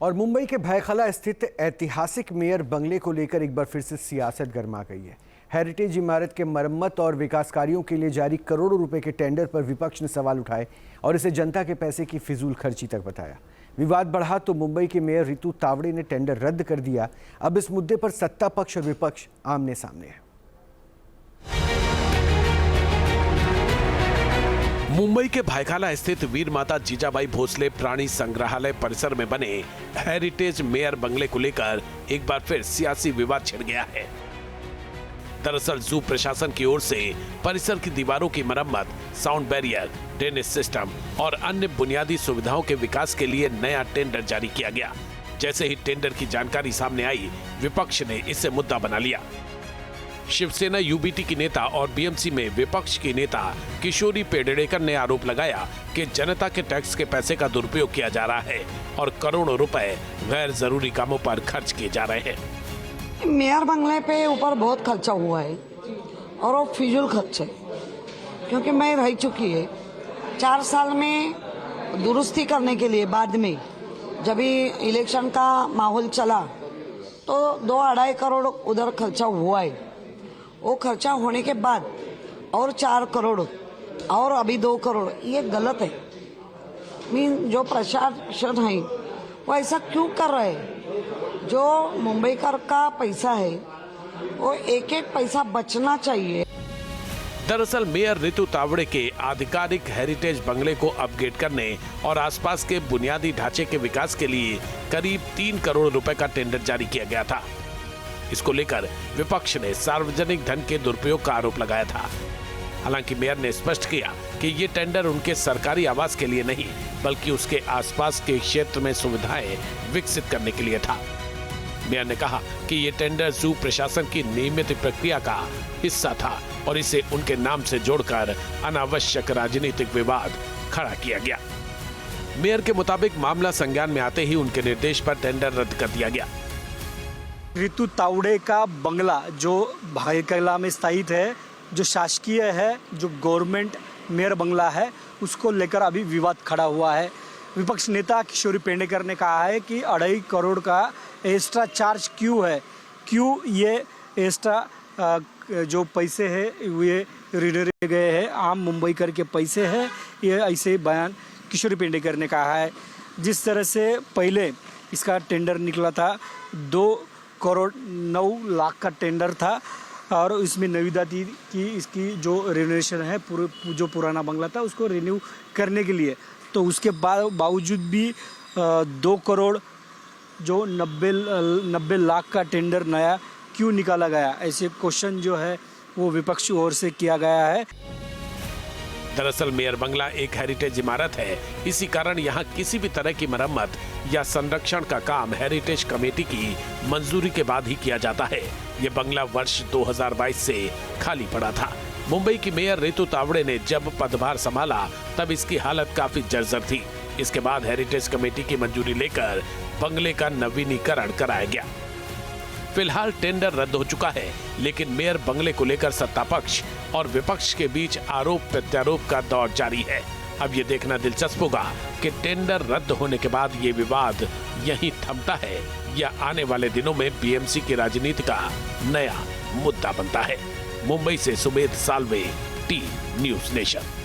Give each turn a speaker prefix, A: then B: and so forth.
A: और मुंबई के भायखला स्थित ऐतिहासिक मेयर बंगले को लेकर एक बार फिर से सियासत गर्मा गई है। हेरिटेज इमारत के मरम्मत और विकास कार्यों के लिए जारी करोड़ों रुपए के टेंडर पर विपक्ष ने सवाल उठाए और इसे जनता के पैसे की फिजूल खर्ची तक बताया। विवाद बढ़ा तो मुंबई के मेयर रितु तावड़े ने टेंडर रद्द कर दिया। अब इस मुद्दे पर सत्ता पक्ष और विपक्ष आमने सामने है।
B: मुंबई के भायखला स्थित वीर माता जीजाबाई भोसले प्राणी संग्रहालय परिसर में बने हेरिटेज मेयर बंगले को लेकर एक बार फिर सियासी विवाद छिड़ गया है। दरअसल जू प्रशासन की ओर से परिसर की दीवारों की मरम्मत, साउंड बैरियर, ड्रेनेज सिस्टम और अन्य बुनियादी सुविधाओं के विकास के लिए नया टेंडर जारी किया गया। जैसे ही टेंडर की जानकारी सामने आई, विपक्ष ने इसे मुद्दा बना लिया। शिवसेना यूबीटी की नेता और बीएमसी में विपक्ष की नेता किशोरी पेडनेकर ने आरोप लगाया कि जनता के टैक्स के पैसे का दुरुपयोग किया जा रहा है और करोड़ों रुपए गैर जरूरी कामों पर खर्च किए जा रहे हैं।
C: मेयर बंगले पे ऊपर बहुत खर्चा हुआ है और वो फिजूल खर्च है, क्योंकि मैं रह चुकी है 4 साल में दुरुस्ती करने के लिए। बाद में जब इलेक्शन का माहौल चला तो 2-2.5 करोड़ उधर खर्चा हुआ है। वो खर्चा होने के बाद और 4 करोड़ और अभी 2 करोड़, ये गलत है। जो प्रशासन है वो ऐसा क्यों कर रहे हैं? जो मुंबईकर का पैसा है वो एक एक पैसा बचना चाहिए।
B: दरअसल मेयर रितु तावड़े के आधिकारिक हेरिटेज बंगले को अपग्रेड करने और आसपास के बुनियादी ढांचे के विकास के लिए करीब 3 करोड़ रुपए का टेंडर जारी किया गया था। इसको लेकर विपक्ष ने सार्वजनिक धन के दुरुपयोग का आरोप लगाया था। हालांकि मेयर ने स्पष्ट किया कि ये टेंडर उनके सरकारी आवास के लिए नहीं, बल्कि उसके आसपास के क्षेत्र में सुविधाएं विकसित करने के लिए था। मेयर ने कहा कि ये टेंडर जू प्रशासन की नियमित प्रक्रिया का हिस्सा था और इसे उनके नाम से जोड़कर अनावश्यक राजनीतिक विवाद खड़ा किया गया। मेयर के मुताबिक मामला संज्ञान में आते ही उनके निर्देश पर टेंडर रद्द कर दिया गया।
D: रितु तावड़े का बंगला जो भायखला में स्थित है, जो शासकीय है, जो गवर्नमेंट मेयर बंगला है, उसको लेकर अभी विवाद खड़ा हुआ है। विपक्ष नेता किशोरी पेडनेकर ने कहा है कि 2.5 करोड़ का एक्स्ट्रा चार्ज क्यों है, क्यों ये एक्स्ट्रा जो पैसे हैं ये रिले गए हैं, आम मुंबईकर के पैसे हैं, ये ऐसे बयान किशोरी पेडनेकर ने कहा है। जिस तरह से पहले इसका टेंडर निकला था 2 करोड़ 9 लाख का टेंडर था और इसमें निविदा थी कि इसकी जो रिनोवेशन है जो पुराना बंगला था उसको रिन्यू करने के लिए, तो उसके बावजूद भी 2 करोड़ जो 90 लाख का टेंडर नया क्यों निकाला गया, ऐसे क्वेश्चन जो है वो विपक्ष ओर से किया गया है।
B: दरअसल मेयर बंगला एक हेरिटेज इमारत है, इसी कारण यहाँ किसी भी तरह की मरम्मत या संरक्षण का काम हेरिटेज कमेटी की मंजूरी के बाद ही किया जाता है। ये बंगला वर्ष 2022 से खाली पड़ा था। मुंबई की मेयर रितु तावड़े ने जब पदभार संभाला तब इसकी हालत काफी जर्जर थी। इसके बाद हेरिटेज कमेटी की मंजूरी लेकर बंगले का नवीनीकरण कराया गया। फिलहाल टेंडर रद्द हो चुका है, लेकिन मेयर बंगले को लेकर सत्ता पक्ष और विपक्ष के बीच आरोप प्रत्यारोप का दौर जारी है। अब ये देखना दिलचस्प होगा कि टेंडर रद्द होने के बाद ये विवाद यहीं थमता है या आने वाले दिनों में बीएमसी की राजनीति का नया मुद्दा बनता है। मुंबई से Sumedh Salve, T news nation.